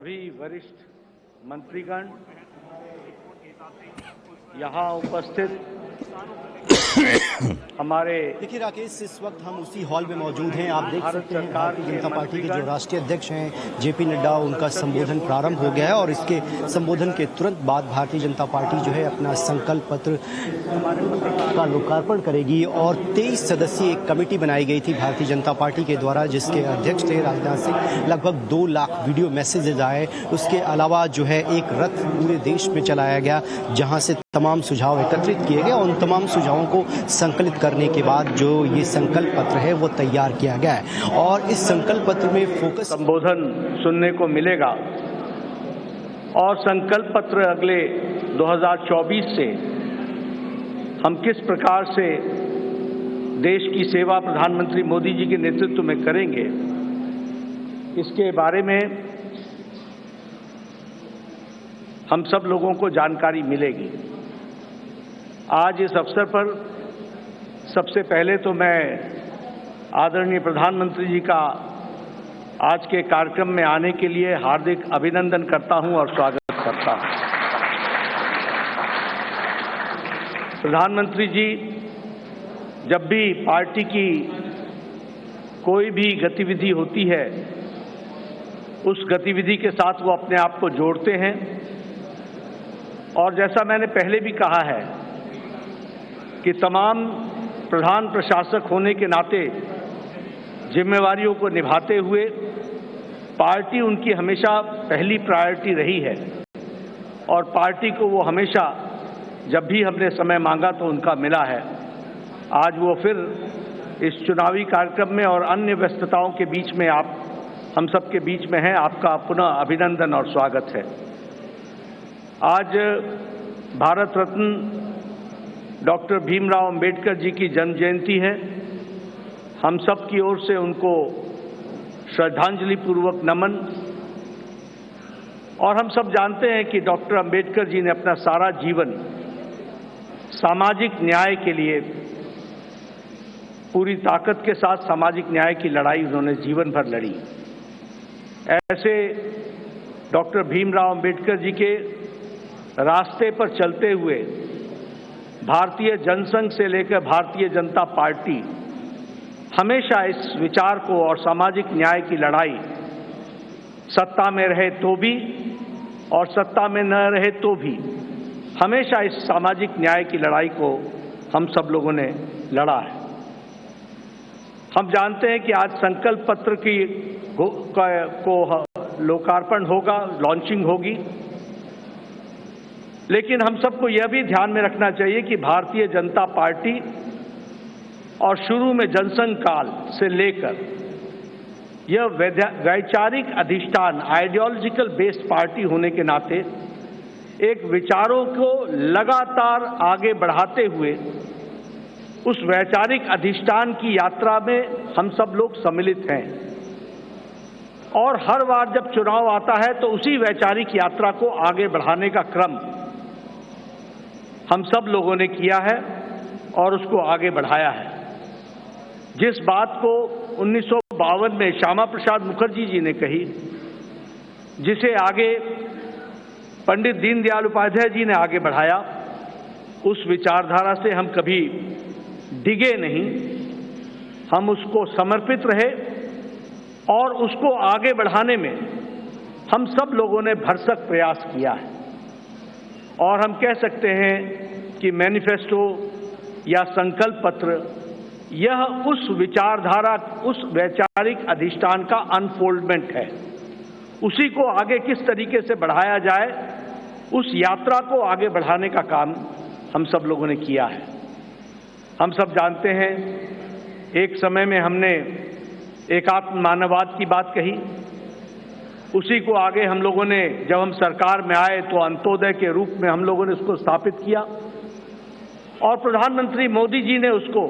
सभी वरिष्ठ मंत्रीगण, यहाँ उपस्थित हमारे देखिए राकेश, इस वक्त हम उसी हॉल में मौजूद हैं। आप देख सकते हैं भारतीय जनता पार्टी के जो राष्ट्रीय अध्यक्ष हैं जेपी नड्डा, उनका संबोधन प्रारंभ हो गया है और इसके संबोधन के तुरंत बाद भारतीय जनता पार्टी जो है अपना संकल्प पत्र का लोकार्पण करेगी। और 23 सदस्यीय एक कमेटी बनाई गई थी भारतीय जनता पार्टी के द्वारा, जिसके अध्यक्ष थे राजनाथ सिंह। लगभग 2 लाख वीडियो मैसेजेज आए। उसके अलावा जो है एक रथ पूरे देश में चलाया गया, जहां से तमाम सुझाव एकत्रित किए गए और उन तमाम सुझावों को संकलित करने के बाद जो ये संकल्प पत्र है वो तैयार किया गया है। और इस संकल्प पत्र में फोकस संबोधन सुनने को मिलेगा और संकल्प पत्र अगले 2024 से हम किस प्रकार से देश की सेवा प्रधानमंत्री मोदी जी के नेतृत्व में करेंगे, इसके बारे में हम सब लोगों को जानकारी मिलेगी। आज इस अवसर पर सबसे पहले तो मैं आदरणीय प्रधानमंत्री जी का आज के कार्यक्रम में आने के लिए हार्दिक अभिनंदन करता हूं और स्वागत करता हूं। प्रधानमंत्री जी जब भी पार्टी की कोई भी गतिविधि होती है, उस गतिविधि के साथ वो अपने आप को जोड़ते हैं। और जैसा मैंने पहले भी कहा है कि तमाम प्रधान प्रशासक होने के नाते जिम्मेवारियों को निभाते हुए पार्टी उनकी हमेशा पहली प्रायोरिटी रही है और पार्टी को वो हमेशा जब भी हमने समय मांगा तो उनका मिला है। आज वो फिर इस चुनावी कार्यक्रम में और अन्य व्यस्तताओं के बीच में आप हम सबके बीच में हैं। आपका पुनः अभिनंदन और स्वागत है। आज भारत रत्न डॉक्टर भीमराव अंबेडकर जी की जन्म जयंती है। हम सब की ओर से उनको श्रद्धांजलि पूर्वक नमन। और हम सब जानते हैं कि डॉक्टर अंबेडकर जी ने अपना सारा जीवन सामाजिक न्याय के लिए पूरी ताकत के साथ सामाजिक न्याय की लड़ाई उन्होंने जीवन भर लड़ी। ऐसे डॉक्टर भीमराव अंबेडकर जी के रास्ते पर चलते हुए भारतीय जनसंघ से लेकर भारतीय जनता पार्टी हमेशा इस विचार को और सामाजिक न्याय की लड़ाई सत्ता में रहे तो भी और सत्ता में न रहे तो भी हमेशा इस सामाजिक न्याय की लड़ाई को हम सब लोगों ने लड़ा है। हम जानते हैं कि आज संकल्प पत्र को लोकार्पण होगा, लॉन्चिंग होगी, लेकिन हम सबको यह भी ध्यान में रखना चाहिए कि भारतीय जनता पार्टी और शुरू में जनसंघ काल से लेकर यह वैचारिक अधिष्ठान आइडियोलॉजिकल बेस्ड पार्टी होने के नाते एक विचारों को लगातार आगे बढ़ाते हुए उस वैचारिक अधिष्ठान की यात्रा में हम सब लोग सम्मिलित हैं। और हर बार जब चुनाव आता है तो उसी वैचारिक यात्रा को आगे बढ़ाने का क्रम हम सब लोगों ने किया है और उसको आगे बढ़ाया है। जिस बात को 1952 में श्यामा प्रसाद मुखर्जी जी ने कही, जिसे आगे पंडित दीनदयाल उपाध्याय जी ने आगे बढ़ाया, उस विचारधारा से हम कभी डिगे नहीं। हम उसको समर्पित रहे और उसको आगे बढ़ाने में हम सब लोगों ने भरसक प्रयास किया है। और हम कह सकते हैं कि मैनिफेस्टो या संकल्प पत्र यह उस विचारधारा, उस वैचारिक अधिष्ठान का अनफोल्डमेंट है। उसी को आगे किस तरीके से बढ़ाया जाए, उस यात्रा को आगे बढ़ाने का काम हम सब लोगों ने किया है। हम सब जानते हैं एक समय में हमने एकात्म मानववाद की बात कही, उसी को आगे हम लोगों ने जब हम सरकार में आए तो अंत्योदय के रूप में हम लोगों ने उसको स्थापित किया और प्रधानमंत्री मोदी जी ने उसको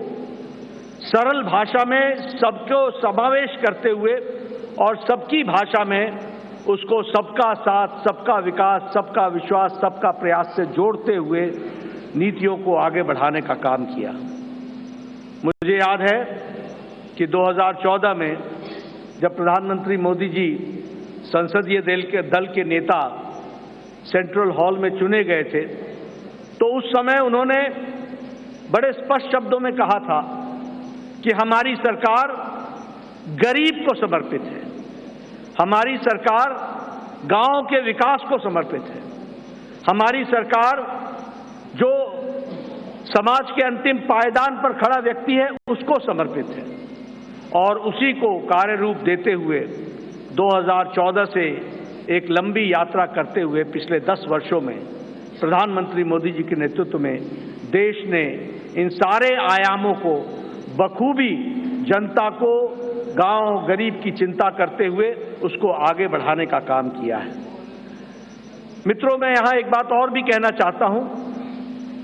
सरल भाषा में सबको समावेश करते हुए और सबकी भाषा में उसको सबका साथ, सबका विकास, सबका विश्वास, सबका प्रयास से जोड़ते हुए नीतियों को आगे बढ़ाने का काम किया। मुझे याद है कि 2014 में जब प्रधानमंत्री मोदी जी संसदीय दल के नेता सेंट्रल हॉल में चुने गए थे, तो उस समय उन्होंने बड़े स्पष्ट शब्दों में कहा था कि हमारी सरकार गरीब को समर्पित है, हमारी सरकार गांव के विकास को समर्पित है, हमारी सरकार जो समाज के अंतिम पायदान पर खड़ा व्यक्ति है उसको समर्पित है। और उसी को कार्य रूप देते हुए 2014 से एक लंबी यात्रा करते हुए पिछले 10 वर्षों में प्रधानमंत्री मोदी जी के नेतृत्व में देश ने इन सारे आयामों को बखूबी जनता को, गांव गरीब की चिंता करते हुए उसको आगे बढ़ाने का काम किया है। मित्रों, मैं यहां एक बात और भी कहना चाहता हूं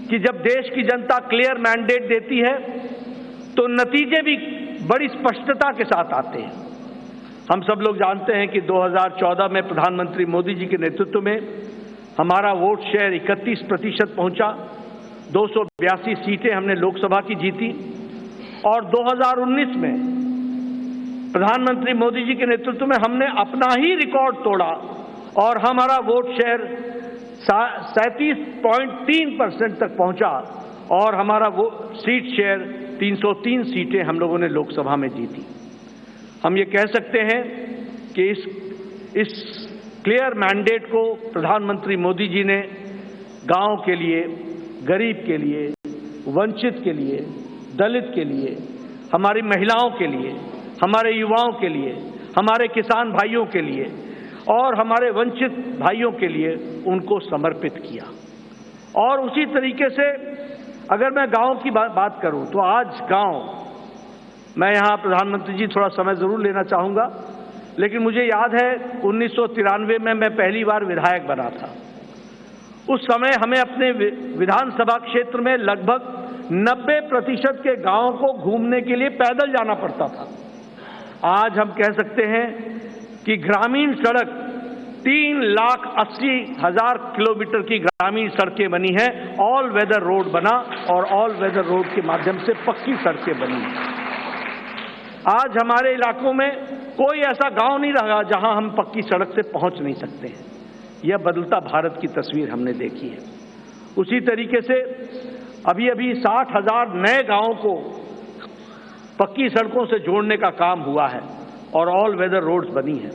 कि जब देश की जनता क्लियर मैंडेट देती है तो नतीजे भी बड़ी स्पष्टता के साथ आते हैं। हम सब लोग जानते हैं कि 2014 में प्रधानमंत्री मोदी जी के नेतृत्व में हमारा वोट शेयर 31% पहुंचा, 282 सीटें हमने लोकसभा की जीती। और 2019 में प्रधानमंत्री मोदी जी के नेतृत्व में हमने अपना ही रिकॉर्ड तोड़ा और हमारा वोट शेयर 37.3% तक पहुंचा और हमारा वो सीट शेयर 303 सीटें हम लोगों ने लोकसभा में जीती। हम ये कह सकते हैं कि इस क्लियर मैंडेट को प्रधानमंत्री मोदी जी ने गांव के लिए, गरीब के लिए, वंचित के लिए, दलित के लिए, हमारी महिलाओं के लिए, हमारे युवाओं के लिए, हमारे किसान भाइयों के लिए और हमारे वंचित भाइयों के लिए उनको समर्पित किया। और उसी तरीके से अगर मैं गांव की बात करूं तो आज गांव, मैं यहां प्रधानमंत्री जी थोड़ा समय जरूर लेना चाहूंगा, लेकिन मुझे याद है 1993 में मैं पहली बार विधायक बना था। उस समय हमें अपने विधानसभा क्षेत्र में लगभग 90% के गांवों को घूमने के लिए पैदल जाना पड़ता था। आज हम कह सकते हैं कि ग्रामीण सड़क 3,80,000 किलोमीटर की ग्रामीण सड़कें बनी हैं, ऑल वेदर रोड बना और ऑल वेदर रोड के माध्यम से पक्की सड़कें बनी। आज हमारे इलाकों में कोई ऐसा गांव नहीं रहा जहां हम पक्की सड़क से पहुंच नहीं सकते हैं। यह बदलता भारत की तस्वीर हमने देखी है। उसी तरीके से अभी 60,000 नए गांवों को पक्की सड़कों से जोड़ने का काम हुआ है और ऑल वेदर रोड्स बनी हैं।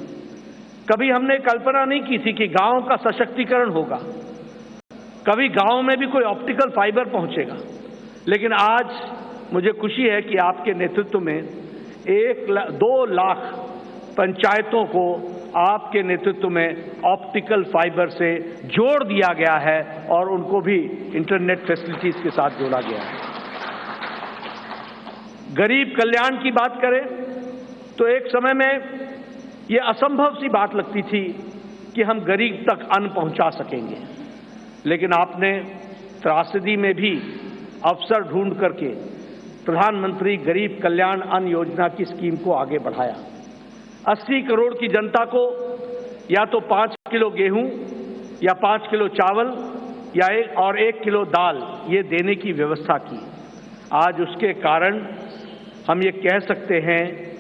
कभी हमने कल्पना नहीं की थी कि गांव का सशक्तिकरण होगा, कभी गांव में भी कोई ऑप्टिकल फाइबर पहुंचेगा, लेकिन आज मुझे खुशी है कि आपके नेतृत्व में 2 लाख पंचायतों को आपके नेतृत्व में ऑप्टिकल फाइबर से जोड़ दिया गया है और उनको भी इंटरनेट फैसिलिटीज के साथ जोड़ा गया है। गरीब कल्याण की बात करें तो एक समय में ये असंभव सी बात लगती थी कि हम गरीब तक अन्न पहुंचा सकेंगे, लेकिन आपने त्रासदी में भी अवसर ढूंढ करके प्रधानमंत्री गरीब कल्याण अन्न योजना की स्कीम को आगे बढ़ाया। 80 करोड़ की जनता को या तो 5 किलो गेहूं या 5 किलो चावल या 1 किलो दाल ये देने की व्यवस्था की। आज उसके कारण हम ये कह सकते हैं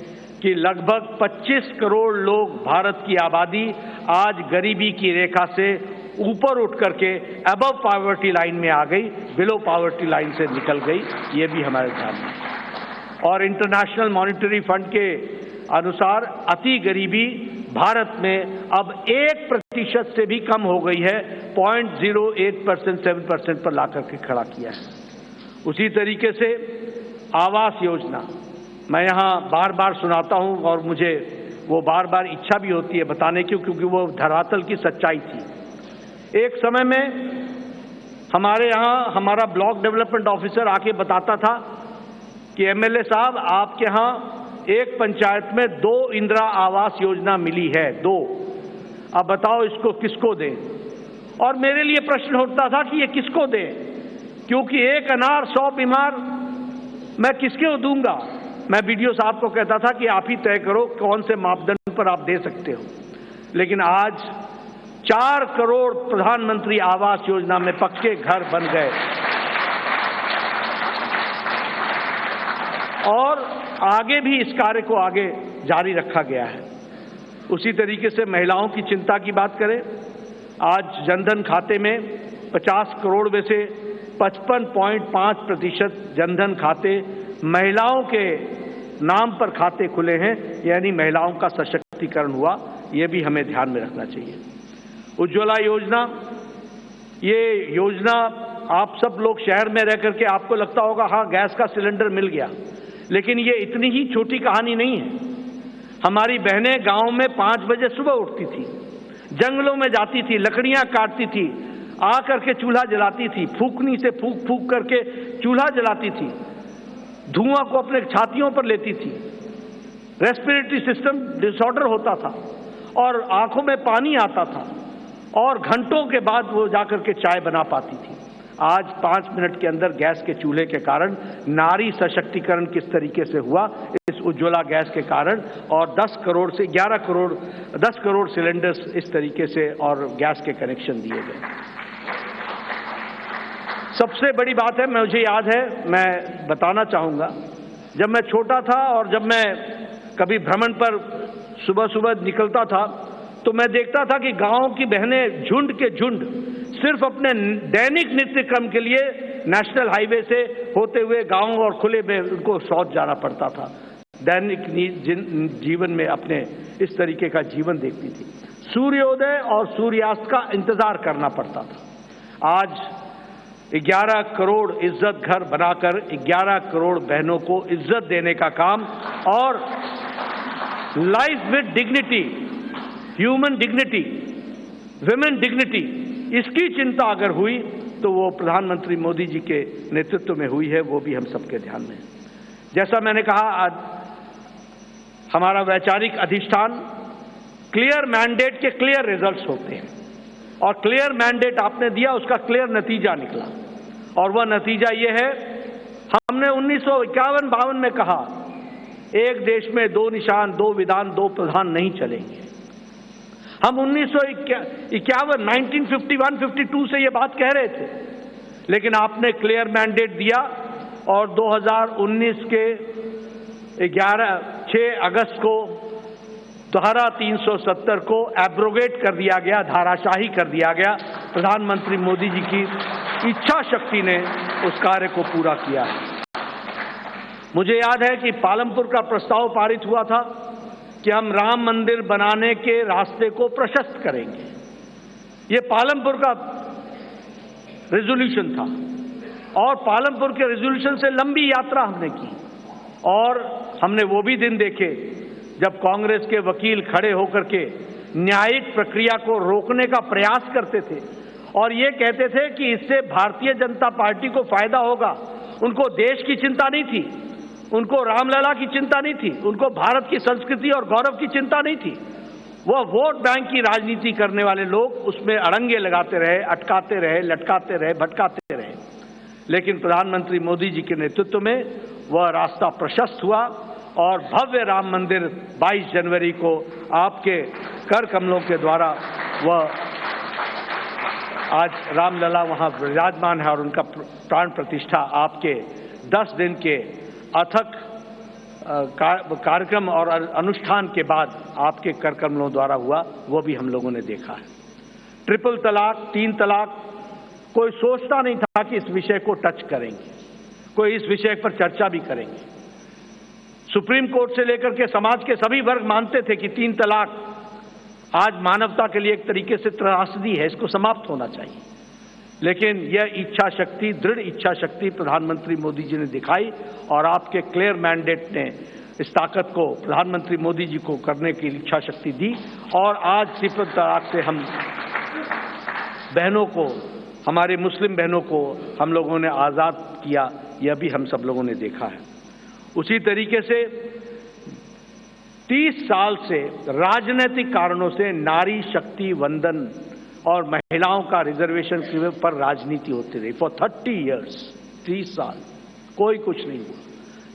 कि लगभग 25 करोड़ लोग, भारत की आबादी आज गरीबी की रेखा से ऊपर उठ करके अबव पॉवर्टी लाइन में आ गई, बिलो पॉवर्टी लाइन से निकल गई। ये भी हमारे ध्यान में। और इंटरनेशनल मॉनिटरी फंड के अनुसार अति गरीबी भारत में अब 1% से भी कम हो गई है, 0.08% 7% पर लाकर के खड़ा किया है। उसी तरीके से आवास योजना मैं यहाँ बार बार सुनाता हूँ और मुझे वो बार बार इच्छा भी होती है बताने की, क्योंकि वो धरातल की सच्चाई थी। एक समय में हमारे यहाँ हमारा ब्लॉक डेवलपमेंट ऑफिसर आके बताता था कि एमएलए साहब आपके यहाँ एक पंचायत में 2 इंदिरा आवास योजना मिली है, 2, अब बताओ इसको किसको दें। और मेरे लिए प्रश्न उठता था कि ये किसको दें, क्योंकि एक अनार 100 बीमार मैं किसको दूंगा। मैं बीडीओ साहब को कहता था कि आप ही तय करो कौन से मापदंड पर आप दे सकते हो। लेकिन आज 4 करोड़ प्रधानमंत्री आवास योजना में पक्के घर बन गए और आगे भी इस कार्य को आगे जारी रखा गया है। उसी तरीके से महिलाओं की चिंता की बात करें, आज जनधन खाते में 50 करोड़ में से 55.5% जनधन खाते महिलाओं के नाम पर खाते खुले हैं, यानी महिलाओं का सशक्तिकरण हुआ। ये भी हमें ध्यान में रखना चाहिए। उज्ज्वला योजना, ये योजना आप सब लोग शहर में रह करके आपको लगता होगा हाँ गैस का सिलेंडर मिल गया, लेकिन ये इतनी ही छोटी कहानी नहीं है। हमारी बहनें गांव में 5 बजे सुबह उठती थी, जंगलों में जाती थी, लकड़ियां काटती थी, आ करके चूल्हा जलाती थी, फूकनी से फूक फूक करके चूल्हा जलाती थी, धुआं को अपने छातियों पर लेती थी, रेस्पिरेटरी सिस्टम डिसऑर्डर होता था और आंखों में पानी आता था और घंटों के बाद वो जाकर के चाय बना पाती थी। आज 5 मिनट के अंदर गैस के चूल्हे के कारण नारी सशक्तिकरण किस तरीके से हुआ, इस उज्ज्वला गैस के कारण, और 10 करोड़ से 10 करोड़ सिलेंडर्स इस तरीके से और गैस के कनेक्शन दिए गए। सबसे बड़ी बात है, मुझे याद है, मैं बताना चाहूंगा, जब मैं छोटा था और जब मैं कभी भ्रमण पर सुबह सुबह निकलता था तो मैं देखता था कि गांव की बहनें झुंड के झुंड सिर्फ अपने दैनिक नित्य क्रम के लिए नेशनल हाईवे से होते हुए गांव और खुले में उनको शौच जाना पड़ता था। दैनिक जीवन में अपने इस तरीके का जीवन देखती थी। सूर्योदय और सूर्यास्त का इंतजार करना पड़ता था। आज 11 करोड़ इज्जत घर बनाकर 11 करोड़ बहनों को इज्जत देने का काम और life with dignity, human dignity, women dignity, इसकी चिंता अगर हुई तो वो प्रधानमंत्री मोदी जी के नेतृत्व में हुई है, वो भी हम सबके ध्यान में है। जैसा मैंने कहा, आज हमारा वैचारिक अधिष्ठान क्लियर मैंडेट के क्लियर रिजल्ट्स होते हैं और क्लियर मैंडेट आपने दिया, उसका क्लियर नतीजा निकला और वह नतीजा ये है, हमने 1951-52 में कहा एक देश में 2 निशान, 2 विधान, 2 प्रधान नहीं चलेंगे। हम 1951-52 से ये बात कह रहे थे, लेकिन आपने क्लियर मैंडेट दिया और 2019 के 6 अगस्त को धारा 370 को एब्रोगेट कर दिया गया, धाराशाही कर दिया गया। प्रधानमंत्री मोदी जी की इच्छा शक्ति ने उस कार्य को पूरा किया है। मुझे याद है कि पालमपुर का प्रस्ताव पारित हुआ था कि हम राम मंदिर बनाने के रास्ते को प्रशस्त करेंगे। ये पालमपुर का रेजोल्यूशन था और पालमपुर के रेजोल्यूशन से लंबी यात्रा हमने की और हमने वो भी दिन देखे जब कांग्रेस के वकील खड़े होकर के न्यायिक प्रक्रिया को रोकने का प्रयास करते थे और ये कहते थे कि इससे भारतीय जनता पार्टी को फायदा होगा। उनको देश की चिंता नहीं थी, उनको रामलला की चिंता नहीं थी, उनको भारत की संस्कृति और गौरव की चिंता नहीं थी। वह वोट बैंक की राजनीति करने वाले लोग उसमें अड़ंगे लगाते रहे, अटकाते रहे, लटकाते रहे, भटकाते रहे। लेकिन प्रधानमंत्री मोदी जी के नेतृत्व में वह रास्ता प्रशस्त हुआ और भव्य राम मंदिर 22 जनवरी को आपके कर कमलों के द्वारा वह आज रामलला वहां विराजमान है और उनका प्राण प्रतिष्ठा आपके 10 दिन के अथक कार्यक्रम और अनुष्ठान के बाद आपके कर कमलों द्वारा हुआ, वो भी हम लोगों ने देखा है। ट्रिपल तलाक, 3 तलाक, कोई सोचता नहीं था कि इस विषय को टच करेंगे, कोई इस विषय पर चर्चा भी करेंगे। सुप्रीम कोर्ट से लेकर के समाज के सभी वर्ग मानते थे कि 3 तलाक आज मानवता के लिए एक तरीके से त्रासदी है, इसको समाप्त होना चाहिए। लेकिन यह इच्छा शक्ति, दृढ़ इच्छा शक्ति प्रधानमंत्री मोदी जी ने दिखाई और आपके क्लियर मैंडेट ने इस ताकत को प्रधानमंत्री मोदी जी को करने की इच्छा शक्ति दी और आज ट्रिपल तलाक से हम बहनों को, हमारे मुस्लिम बहनों को हम लोगों ने आज़ाद किया, यह भी हम सब लोगों ने देखा है। उसी तरीके से 30 साल से राजनीतिक कारणों से नारी शक्ति वंदन और महिलाओं का रिजर्वेशन पर राजनीति होती रही फॉर 30 इयर्स, 30 साल कोई कुछ नहीं हुआ।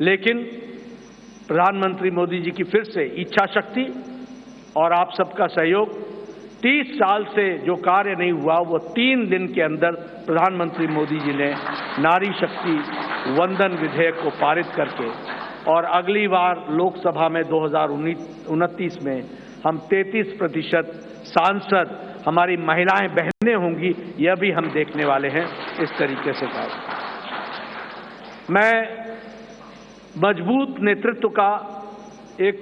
लेकिन प्रधानमंत्री मोदी जी की फिर से इच्छा शक्ति और आप सबका सहयोग, 30 साल से जो कार्य नहीं हुआ वो 3 दिन के अंदर प्रधानमंत्री मोदी जी ने नारी शक्ति वंदन विधेयक को पारित करके और अगली बार लोकसभा में 2029 में हम 33% सांसद हमारी महिलाएं बहनें होंगी, यह भी हम देखने वाले हैं। इस तरीके से काम मैं मजबूत नेतृत्व का एक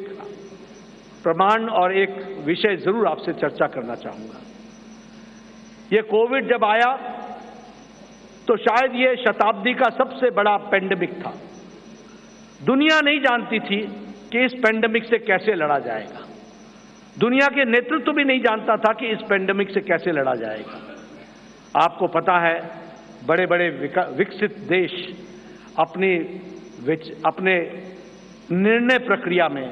प्रमाण और एक विषय जरूर आपसे चर्चा करना चाहूंगा। ये कोविड जब आया तो शायद ये शताब्दी का सबसे बड़ा पेंडेमिक था। दुनिया नहीं जानती थी कि इस पेंडेमिक से कैसे लड़ा जाएगा। दुनिया के नेतृत्व भी नहीं जानता था कि इस पेंडेमिक से कैसे लड़ा जाएगा। आपको पता है, बड़े बड़े विकसित देश अपने निर्णय प्रक्रिया में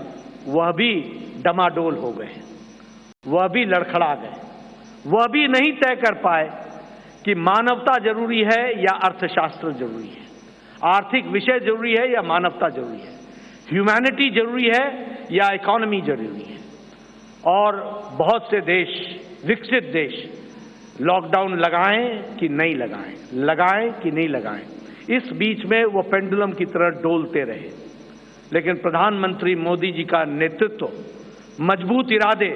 वह भी डमाडोल हो गए, वह भी लड़खड़ा गए, वह भी नहीं तय कर पाए कि मानवता जरूरी है या अर्थशास्त्र जरूरी है, आर्थिक विषय जरूरी है या मानवता जरूरी है, ह्यूमैनिटी जरूरी है या इकोनॉमी जरूरी है। और बहुत से देश, विकसित देश, लॉकडाउन लगाएं कि नहीं लगाएं, लगाएं कि नहीं लगाएं, इस बीच में वो पेंडुलम की तरह डोलते रहे। लेकिन प्रधानमंत्री मोदी जी का नेतृत्व, मजबूत इरादे,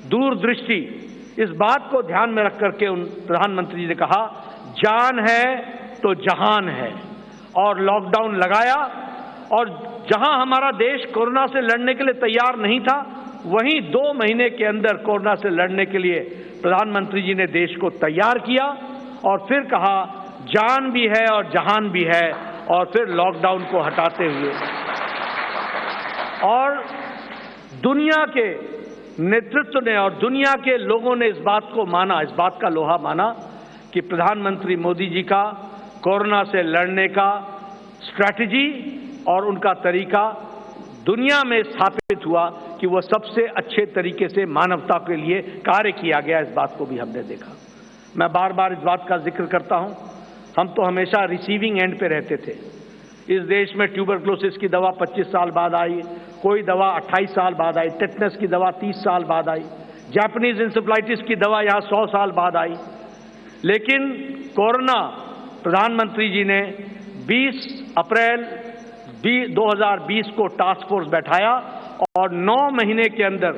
दूरदृष्टि, इस बात को ध्यान में रख करके उन प्रधानमंत्री जी ने कहा, जान है तो जहान है, और लॉकडाउन लगाया। और जहां हमारा देश कोरोना से लड़ने के लिए तैयार नहीं था, वहीं 2 महीने के अंदर कोरोना से लड़ने के लिए प्रधानमंत्री जी ने देश को तैयार किया। और फिर कहा, जान भी है और जहान भी है, और फिर लॉकडाउन को हटाते हुए और दुनिया के नेतृत्व ने और दुनिया के लोगों ने इस बात को माना, इस बात का लोहा माना कि प्रधानमंत्री मोदी जी का कोरोना से लड़ने का स्ट्रैटेजी और उनका तरीका दुनिया में स्थापित हुआ कि वह सबसे अच्छे तरीके से मानवता के लिए कार्य किया गया। इस बात को भी हमने देखा। मैं बार बार इस बात का जिक्र करता हूं, हम तो हमेशा रिसीविंग एंड पे रहते थे। इस देश में ट्यूबरक्लोसिस की दवा 25 साल बाद आई, कोई दवा 28 साल बाद आई, टेटनस की दवा 30 साल बाद आई, जापानीज इंसेफ्लाइटिस की दवा यहां 100 साल बाद आई। लेकिन कोरोना, प्रधानमंत्री जी ने 20 अप्रैल 2020 को टास्क फोर्स बैठाया और 9 महीने के अंदर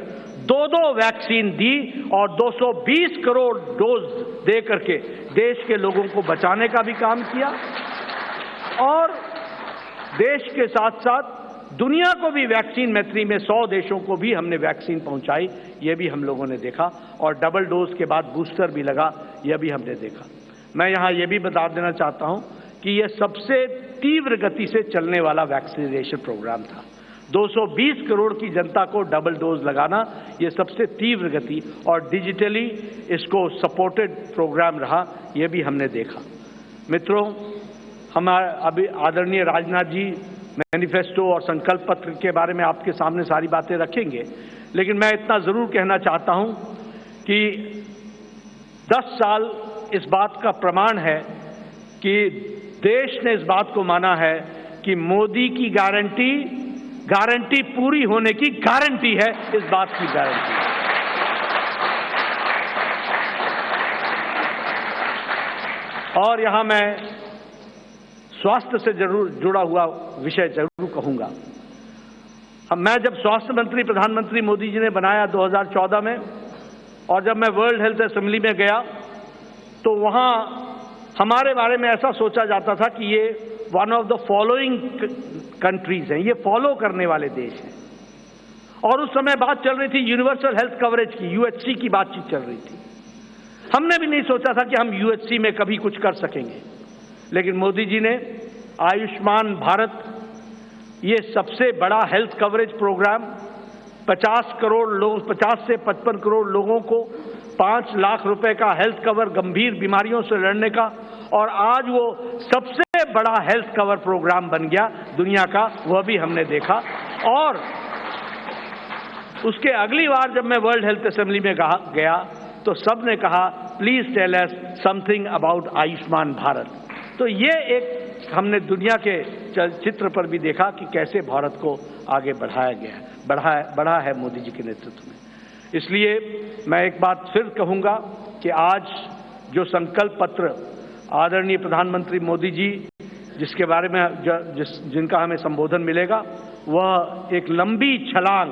2 वैक्सीन दी और 220 करोड़ डोज दे करके देश के लोगों को बचाने का भी काम किया। और देश के साथ साथ दुनिया को भी वैक्सीन मैत्री में 100 देशों को भी हमने वैक्सीन पहुंचाई, यह भी हम लोगों ने देखा। और डबल डोज के बाद बूस्टर भी लगा, यह भी हमने देखा। मैं यहां यह भी बता देना चाहता हूं कि यह सबसे तीव्र गति से चलने वाला वैक्सीनेशन प्रोग्राम था। 220 करोड़ की जनता को डबल डोज लगाना, यह सबसे तीव्र गति और डिजिटली इसको सपोर्टेड प्रोग्राम रहा, यह भी हमने देखा। मित्रों, हमारे अभी आदरणीय राजनाथ जी मैनिफेस्टो और संकल्प पत्र के बारे में आपके सामने सारी बातें रखेंगे, लेकिन मैं इतना जरूर कहना चाहता हूं कि 10 साल इस बात का प्रमाण है कि देश ने इस बात को माना है कि मोदी की गारंटी पूरी होने की गारंटी है, इस बात की गारंटी। और यहां मैं स्वास्थ्य से जरूर जुड़ा हुआ विषय जरूर कहूंगा। मैं जब स्वास्थ्य मंत्री प्रधानमंत्री मोदी जी ने बनाया 2014 में, और जब मैं वर्ल्ड हेल्थ असेंबली में गया तो वहां हमारे बारे में ऐसा सोचा जाता था कि ये one of the following countries हैं, ये फॉलो करने वाले देश हैं। और उस समय बात चल रही थी यूनिवर्सल हेल्थ कवरेज की, यूएचसी की बातचीत चल रही थी। हमने भी नहीं सोचा था कि हम यूएचसी में कभी कुछ कर सकेंगे, लेकिन मोदी जी ने आयुष्मान भारत, ये सबसे बड़ा हेल्थ कवरेज प्रोग्राम, 50 करोड़ लोग, 50 से 55 करोड़ लोगों को 5 लाख रुपए का हेल्थ कवर गंभीर बीमारियों से लड़ने का, और आज वो सबसे बड़ा हेल्थ कवर प्रोग्राम बन गया दुनिया का, वह भी हमने देखा। और उसके अगली बार जब मैं वर्ल्ड हेल्थ असेंबली में गया तो सब ने कहा, please tell us something about Ayushman Bharat. तो ये एक हमने दुनिया के चित्र पर भी देखा कि कैसे भारत को आगे बढ़ाया गया, बढ़ा है मोदी जी के नेतृत्व में। इसलिए मैं एक बात फिर कहूंगा कि आज जो संकल्प पत्र आदरणीय प्रधानमंत्री मोदी जी जिसके बारे में जिनका हमें संबोधन मिलेगा, वह एक लंबी छलांग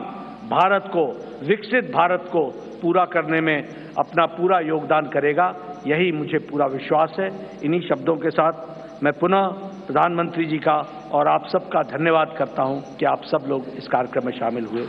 भारत को, विकसित भारत को पूरा करने में अपना पूरा योगदान करेगा, यही मुझे पूरा विश्वास है। इन्हीं शब्दों के साथ मैं पुनः प्रधानमंत्री जी का और आप सबका धन्यवाद करता हूं कि आप सब लोग इस कार्यक्रम में शामिल हुए।